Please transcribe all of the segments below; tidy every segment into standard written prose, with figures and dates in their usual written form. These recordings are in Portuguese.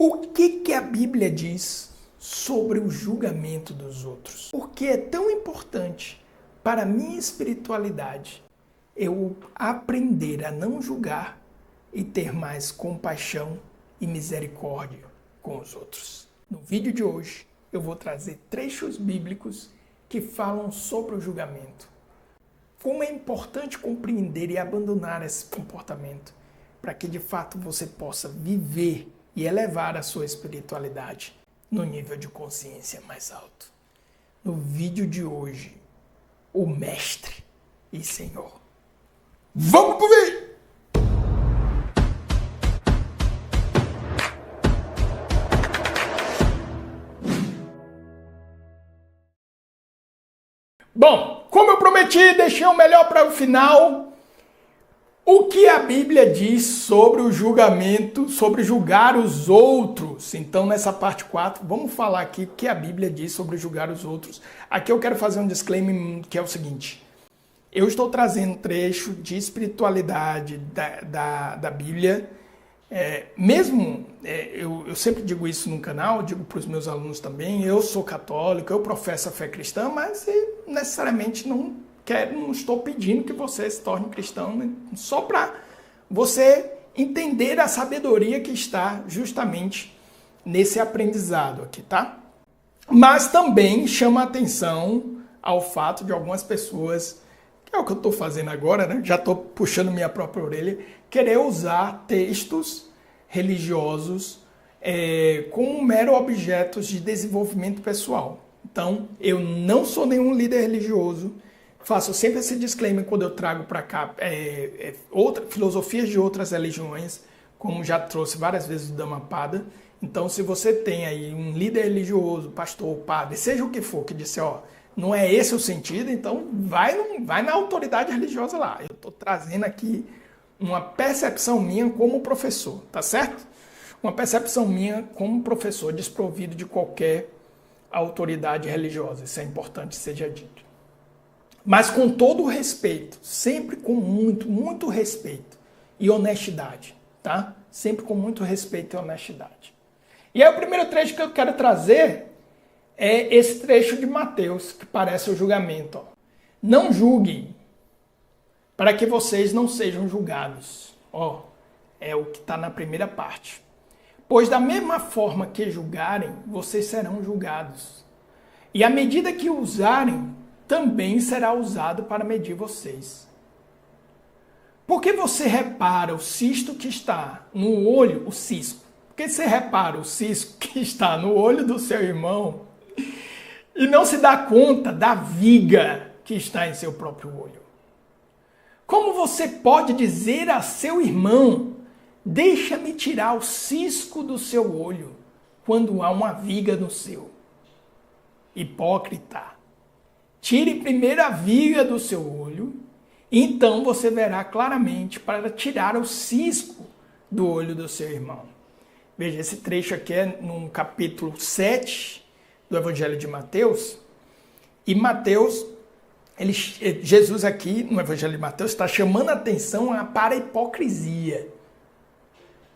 O que a Bíblia diz sobre o julgamento dos outros? Por que é tão importante para a minha espiritualidade eu aprender a não julgar e ter mais compaixão e misericórdia com os outros? No vídeo de hoje eu vou trazer trechos bíblicos que falam sobre o julgamento. Como é importante compreender e abandonar esse comportamento para que de fato você possa viver e elevar a sua espiritualidade no nível de consciência mais alto. No vídeo de hoje, o Mestre e Senhor. Vamos pro vídeo! Bom, como eu prometi, deixei o melhor para o final. O que a Bíblia diz sobre o julgamento, sobre julgar os outros? Então, nessa parte 4, vamos falar aqui o que a Bíblia diz sobre julgar os outros. Aqui eu quero fazer um disclaimer que é o seguinte. Eu estou trazendo trecho de espiritualidade da Bíblia. Eu sempre digo isso no canal, digo para os meus alunos também, eu sou católico, eu professo a fé cristã, mas necessariamente não estou pedindo que você se torne cristão, né? Só para você entender a sabedoria que está justamente nesse aprendizado aqui, tá? Mas também chama a atenção ao fato de algumas pessoas, que é o que eu estou fazendo agora, né? Já estou puxando minha própria orelha, querer usar textos religiosos como mero objetos de desenvolvimento pessoal. Então, eu não sou nenhum líder religioso. Faço sempre esse disclaimer quando eu trago para cá filosofias de outras religiões, como já trouxe várias vezes o Dhammapada. Então, se você tem aí um líder religioso, pastor, padre, seja o que for, que disse, não é esse o sentido, então vai na autoridade religiosa lá. Eu estou trazendo aqui uma percepção minha como professor, tá certo? Uma percepção minha como professor desprovido de qualquer autoridade religiosa. Isso é importante que seja dito. Mas com todo o respeito, sempre com muito respeito e honestidade, tá? Sempre com muito respeito e honestidade. E aí o primeiro trecho que eu quero trazer é esse trecho de Mateus, que parece o julgamento. Não julguem, para que vocês não sejam julgados. É o que está na primeira parte. Pois da mesma forma que julgarem, vocês serão julgados. E a medida que usarem, também será usado para medir vocês. Por que você repara o cisto que está no olho, o cisco? Por que você repara o cisco que está no olho do seu irmão e não se dá conta da viga que está em seu próprio olho? Como você pode dizer a seu irmão, deixa-me tirar o cisco do seu olho, quando há uma viga no seu? Hipócrita! Tire primeiro a viga do seu olho, então você verá claramente para tirar o cisco do olho do seu irmão. Veja, esse trecho aqui é no capítulo 7 do Evangelho de Mateus. E Mateus, Jesus aqui no Evangelho de Mateus está chamando a atenção para a hipocrisia.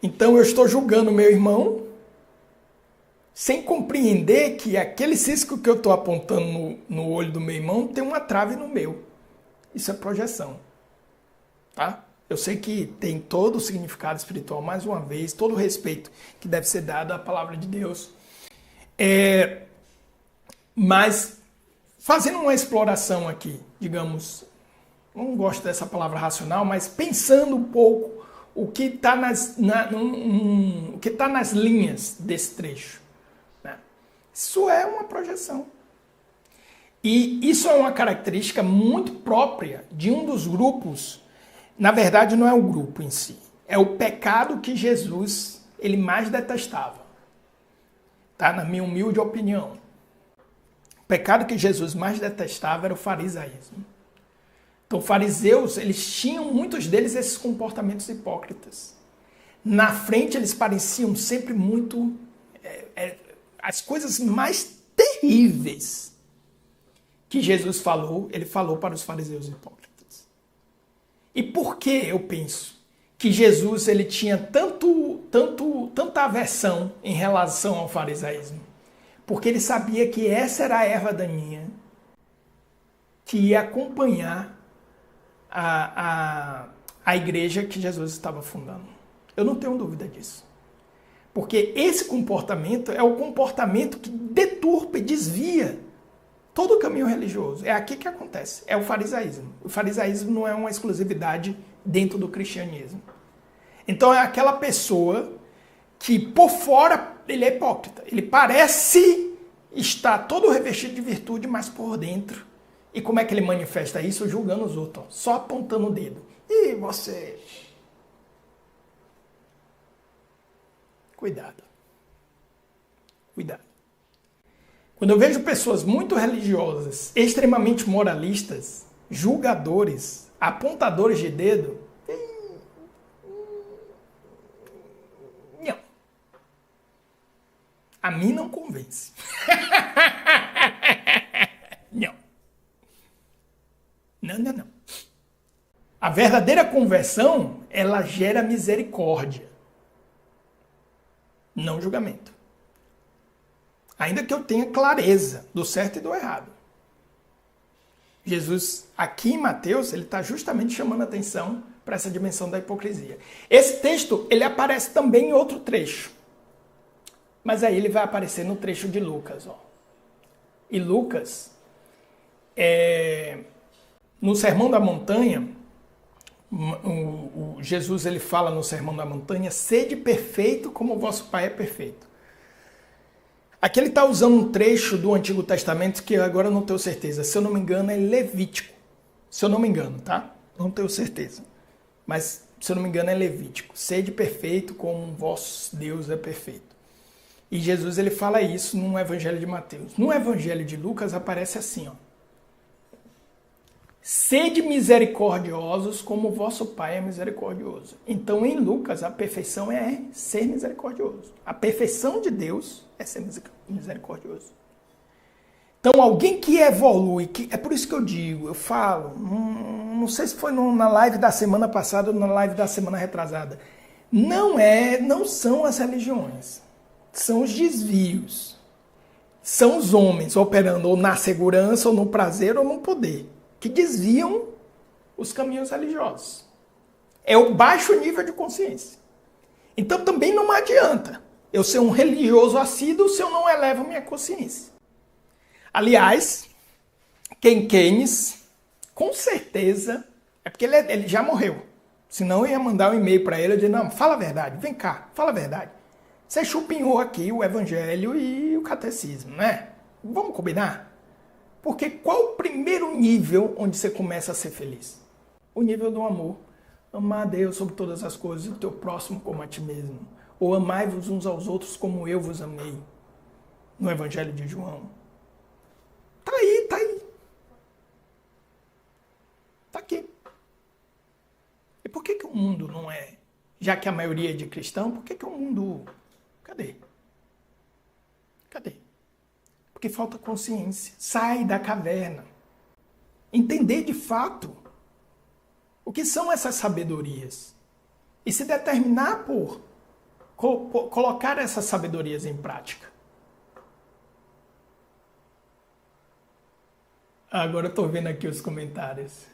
Então eu estou julgando o meu irmão, sem compreender que aquele cisco que eu estou apontando no olho do meu irmão tem uma trave no meu. Isso é projeção. Tá? Eu sei que tem todo o significado espiritual, mais uma vez, todo o respeito que deve ser dado à palavra de Deus. Mas, fazendo uma exploração aqui, digamos, não gosto dessa palavra racional, mas pensando um pouco o que está nas linhas desse trecho. Isso é uma projeção. E isso é uma característica muito própria de um dos grupos. Na verdade, não é o grupo em si. É o pecado que Jesus ele mais detestava. Tá? Na minha humilde opinião. O pecado que Jesus mais detestava era o farisaísmo. Então, fariseus, eles tinham, muitos deles, esses comportamentos hipócritas. Na frente, eles pareciam sempre muito... as coisas mais terríveis que Jesus falou, ele falou para os fariseus hipócritas. E por que eu penso que Jesus ele tinha tanta aversão em relação ao farisaísmo? Porque ele sabia que essa era a erva daninha que ia acompanhar a igreja que Jesus estava fundando. Eu não tenho dúvida disso. Porque esse comportamento é o comportamento que deturpa e desvia todo o caminho religioso. É aqui que acontece. É o farisaísmo. O farisaísmo não é uma exclusividade dentro do cristianismo. Então é aquela pessoa que por fora ele é hipócrita. Ele parece estar todo revestido de virtude, mas por dentro. E como é que ele manifesta isso? Julgando os outros, ó, só apontando o dedo. E você? Cuidado. Cuidado. Quando eu vejo pessoas muito religiosas, extremamente moralistas, julgadores, apontadores de dedo, não. A mim não convence. Não. Não. A verdadeira conversão, ela gera misericórdia, não julgamento. Ainda que eu tenha clareza do certo e do errado. Jesus, aqui em Mateus, ele está justamente chamando a atenção para essa dimensão da hipocrisia. Esse texto, ele aparece também em outro trecho. Mas aí ele vai aparecer no trecho de Lucas. Ó. E Lucas, no Sermão da Montanha, Jesus ele fala no Sermão da Montanha, sede perfeito como o vosso Pai é perfeito. Aqui ele está usando um trecho do Antigo Testamento que agora eu não tenho certeza. Se eu não me engano, é Levítico. Se eu não me engano, tá? Não tenho certeza. Mas, se eu não me engano, é Levítico. Sede perfeito como o vosso Deus é perfeito. E Jesus ele fala isso no Evangelho de Mateus. No Evangelho de Lucas aparece assim, ó. Sede misericordiosos como o vosso Pai é misericordioso. Então, em Lucas, a perfeição é ser misericordioso. A perfeição de Deus é ser misericordioso. Então, alguém que evolui, é por isso que eu digo, eu falo, não sei se foi na live da semana passada ou na live da semana retrasada, não são as religiões, são os desvios. São os homens operando ou na segurança, ou no prazer, ou no poder, que desviam os caminhos religiosos. É o baixo nível de consciência. Então também não adianta eu ser um religioso assíduo se eu não elevo minha consciência. Aliás, Ken Keynes, com certeza, é porque ele já morreu. Senão eu ia mandar um e-mail para ele e dizer, não, fala a verdade, vem cá, fala a verdade. Você chupinhou aqui o evangelho e o catecismo, né? Vamos combinar? Porque qual o primeiro nível onde você começa a ser feliz? O nível do amor. Amar a Deus sobre todas as coisas e o teu próximo como a ti mesmo. Ou amai-vos uns aos outros como eu vos amei. No Evangelho de João. Tá aí, tá aí. Tá aqui. E por que o mundo não é? Já que a maioria é de cristão, por que o mundo... Cadê? Porque falta consciência. Sai da caverna. Entender de fato o que são essas sabedorias. E se determinar por colocar essas sabedorias em prática. Agora eu tô vendo aqui os comentários.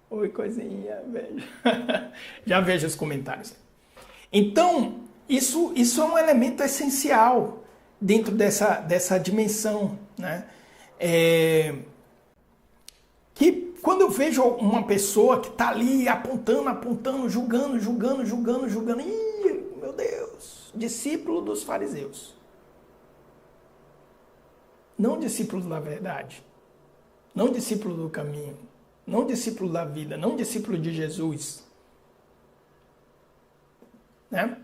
Oi, coisinha, vejo. Já vejo os comentários. Então, isso é um elemento essencial dentro dessa dimensão, né? Que quando eu vejo uma pessoa que está ali apontando, julgando, ih, meu Deus, discípulo dos fariseus. Não discípulo da verdade, não discípulo do caminho, não discípulo da vida, não discípulo de Jesus. Né?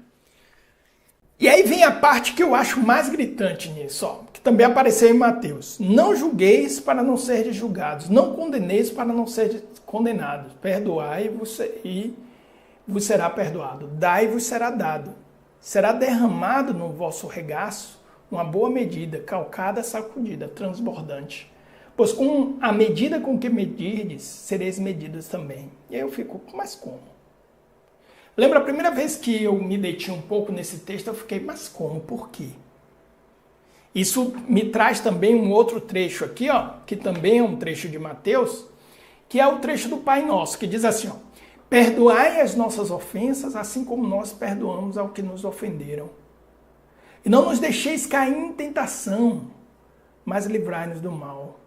E aí vem a parte que eu acho mais gritante nisso, ó, que também apareceu em Mateus. Não julgueis para não seres julgados, não condeneis para não seres condenados. Perdoai-vos e vos será perdoado. Dai-vos será dado. Será derramado no vosso regaço uma boa medida, calcada, sacudida, transbordante. Pois com a medida com que medirdes, sereis medidas também. E aí eu fico, mas como? Lembra a primeira vez que eu me detinha um pouco nesse texto, eu fiquei, mas como? Por quê? Isso me traz também um outro trecho aqui, ó, que também é um trecho de Mateus, que é o trecho do Pai Nosso, que diz assim, ó, perdoai as nossas ofensas, assim como nós perdoamos ao que nos ofenderam. E não nos deixeis cair em tentação, mas livrai-nos do mal.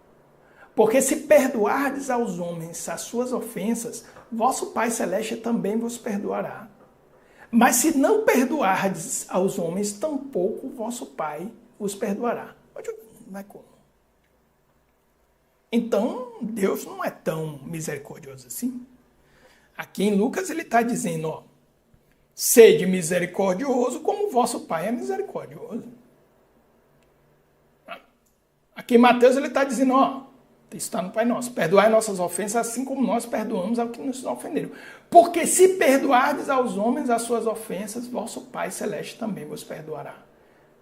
Porque se perdoardes aos homens as suas ofensas, vosso Pai Celeste também vos perdoará. Mas se não perdoardes aos homens, tampouco vosso Pai os perdoará. Não é como. Então, Deus não é tão misericordioso assim. Aqui em Lucas ele está dizendo, ó, sede misericordioso como vosso Pai é misericordioso. Aqui em Mateus ele está dizendo, ó, isso está no Pai Nosso, perdoai nossas ofensas assim como nós perdoamos ao que nos ofenderam. Porque se perdoardes aos homens as suas ofensas, vosso Pai Celeste também vos perdoará.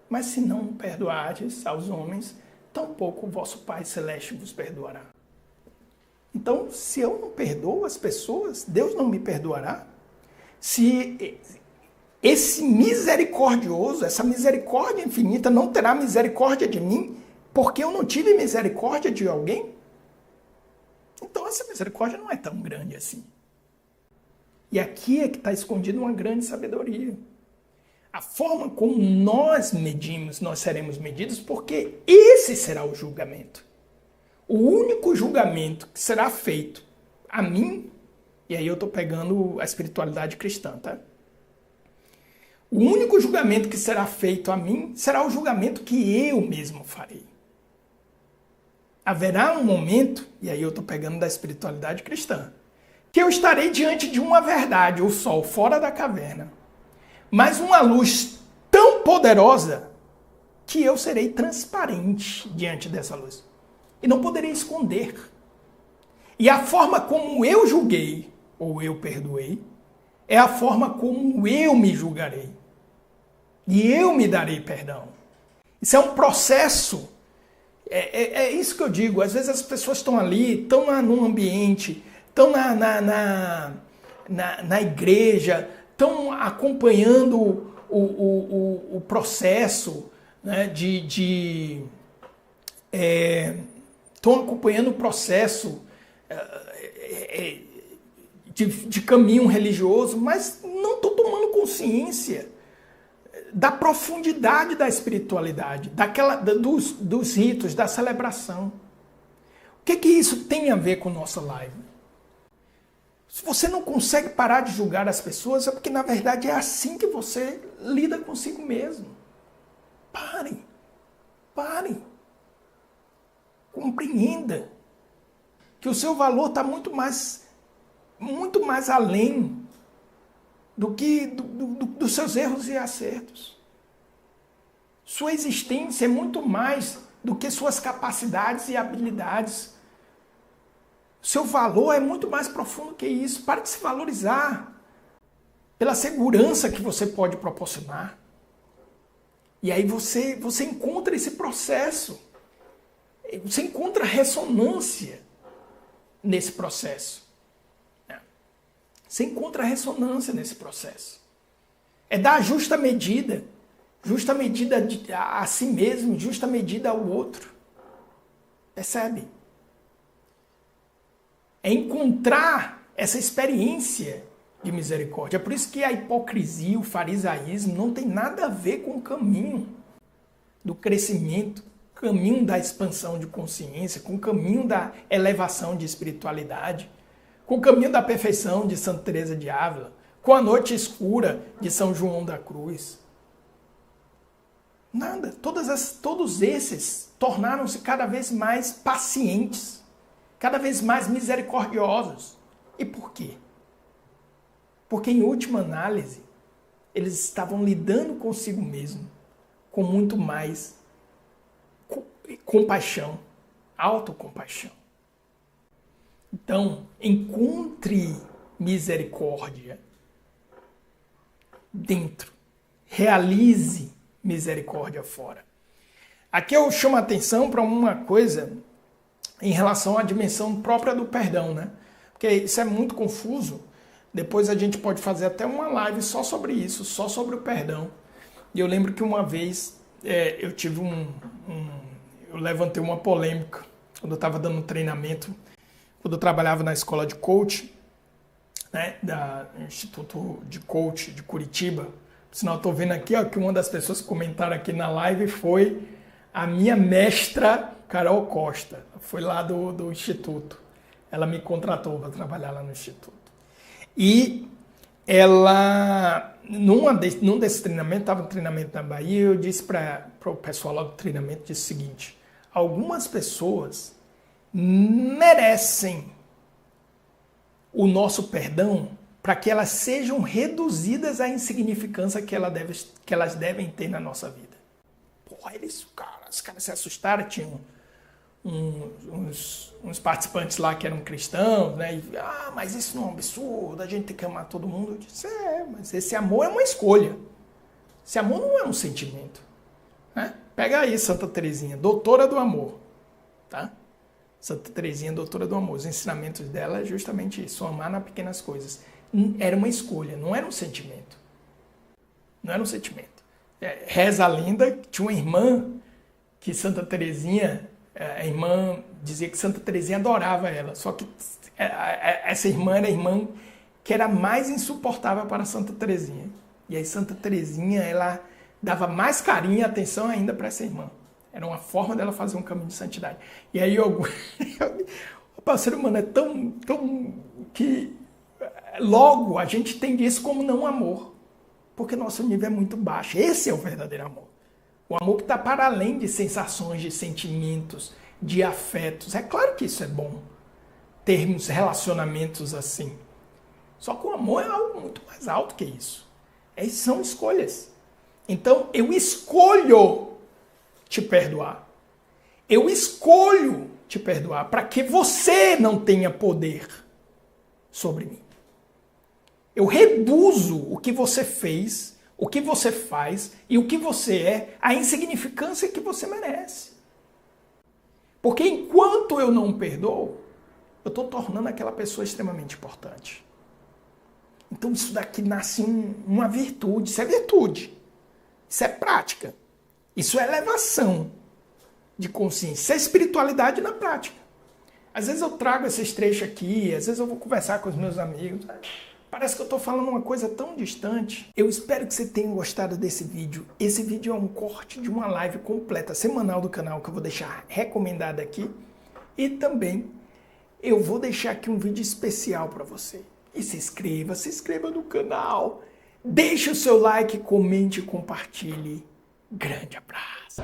Mas se não perdoardes aos homens, tampouco o vosso Pai Celeste vos perdoará. Então, se eu não perdoo as pessoas, Deus não me perdoará? Se esse misericordioso, essa misericórdia infinita não terá misericórdia de mim, porque eu não tive misericórdia de alguém? Então essa misericórdia não é tão grande assim. E aqui é que está escondida uma grande sabedoria. A forma como nós medimos, nós seremos medidos, porque esse será o julgamento. O único julgamento que será feito a mim, e aí eu estou pegando a espiritualidade cristã, tá? O único julgamento que será feito a mim será o julgamento que eu mesmo farei. Haverá um momento, e aí eu estou pegando da espiritualidade cristã, que eu estarei diante de uma verdade, o sol fora da caverna, mas uma luz tão poderosa que eu serei transparente diante dessa luz. E não poderei esconder. E a forma como eu julguei, ou eu perdoei, é a forma como eu me julgarei. E eu me darei perdão. Isso é um processo. É isso que eu digo. Às vezes as pessoas estão ali, estão num ambiente, estão na igreja, estão acompanhando o processo, né, estão acompanhando o processo de caminho religioso, mas não estão tomando consciência da profundidade da espiritualidade, dos ritos, da celebração. O que isso tem a ver com nossa live? Se você não consegue parar de julgar as pessoas, é porque na verdade é assim que você lida consigo mesmo. Parem. Compreenda que o seu valor está muito mais além do que dos seus erros e acertos. Sua existência é muito mais do que suas capacidades e habilidades. Seu valor é muito mais profundo que isso. Pare de se valorizar pela segurança que você pode proporcionar. E aí você encontra esse processo. Você encontra ressonância nesse processo. Você encontra ressonância nesse processo. É dar a justa medida a si mesmo, justa medida ao outro. Percebe? É encontrar essa experiência de misericórdia. É por isso que a hipocrisia, o farisaísmo não tem nada a ver com o caminho do crescimento, caminho da expansão de consciência, com o caminho da elevação de espiritualidade, com o caminho da perfeição de Santa Teresa de Ávila, com a noite escura de São João da Cruz. Nada. Todos esses tornaram-se cada vez mais pacientes, cada vez mais misericordiosos. E por quê? Porque, em última análise, eles estavam lidando consigo mesmo com muito mais compaixão, autocompaixão. Então, encontre misericórdia dentro. Realize misericórdia fora. Aqui eu chamo a atenção para uma coisa em relação à dimensão própria do perdão, né? Porque isso é muito confuso. Depois a gente pode fazer até uma live só sobre isso, só sobre o perdão. E eu lembro que uma vez eu tive eu levantei uma polêmica quando eu estava dando um treinamento, quando eu trabalhava na escola de coach, né, do Instituto de Coach de Curitiba. Por sinal, estou vendo aqui ó, que uma das pessoas que comentaram aqui na live foi a minha mestra Carol Costa. Foi lá do Instituto. Ela me contratou para trabalhar lá no Instituto. E ela, num desses treinamentos, estava no treinamento na Bahia, eu disse para o pessoal lá do treinamento, disse o seguinte: algumas pessoas merecem o nosso perdão para que elas sejam reduzidas à insignificância que elas devem ter na nossa vida. Porra, os caras se assustaram, tinham uns participantes lá que eram cristãos, né? E, mas isso não é um absurdo, a gente tem que amar todo mundo. Eu disse, mas esse amor é uma escolha. Esse amor não é um sentimento. Né? Pega aí Santa Teresinha, doutora do amor. Tá? Santa Teresinha, doutora do amor. Os ensinamentos dela é justamente isso, amar nas pequenas coisas. Era uma escolha, não era um sentimento. Não era um sentimento. Reza a lenda que tinha uma irmã que Santa Teresinha, a irmã dizia que Santa Teresinha adorava ela, só que essa irmã era a irmã que era mais insuportável para Santa Teresinha. E aí Santa Teresinha, ela dava mais carinho e atenção ainda para essa irmã. Era uma forma dela fazer um caminho de santidade. E aí o ser humano é tão que logo a gente entende isso como não amor, porque nosso nível é muito baixo. Esse é o verdadeiro amor. O amor que está para além de sensações, de sentimentos, de afetos. É claro que isso é bom, termos relacionamentos assim. Só que o amor é algo muito mais alto que isso. São escolhas. Então, eu escolho te perdoar. Eu escolho te perdoar para que você não tenha poder sobre mim. Eu reduzo o que você fez, o que você faz e o que você é, a insignificância que você merece. Porque enquanto eu não perdoo, eu estou tornando aquela pessoa extremamente importante. Então isso daqui nasce uma virtude, isso é virtude, isso é prática, isso é elevação de consciência, isso é espiritualidade na prática. Às vezes eu trago esses trechos aqui, às vezes eu vou conversar com os meus amigos, parece que eu estou falando uma coisa tão distante. Eu espero que você tenha gostado desse vídeo. Esse vídeo é um corte de uma live completa, semanal do canal, que eu vou deixar recomendada aqui. E também eu vou deixar aqui um vídeo especial para você. E se inscreva no canal. Deixe o seu like, comente e compartilhe. Grande abraço.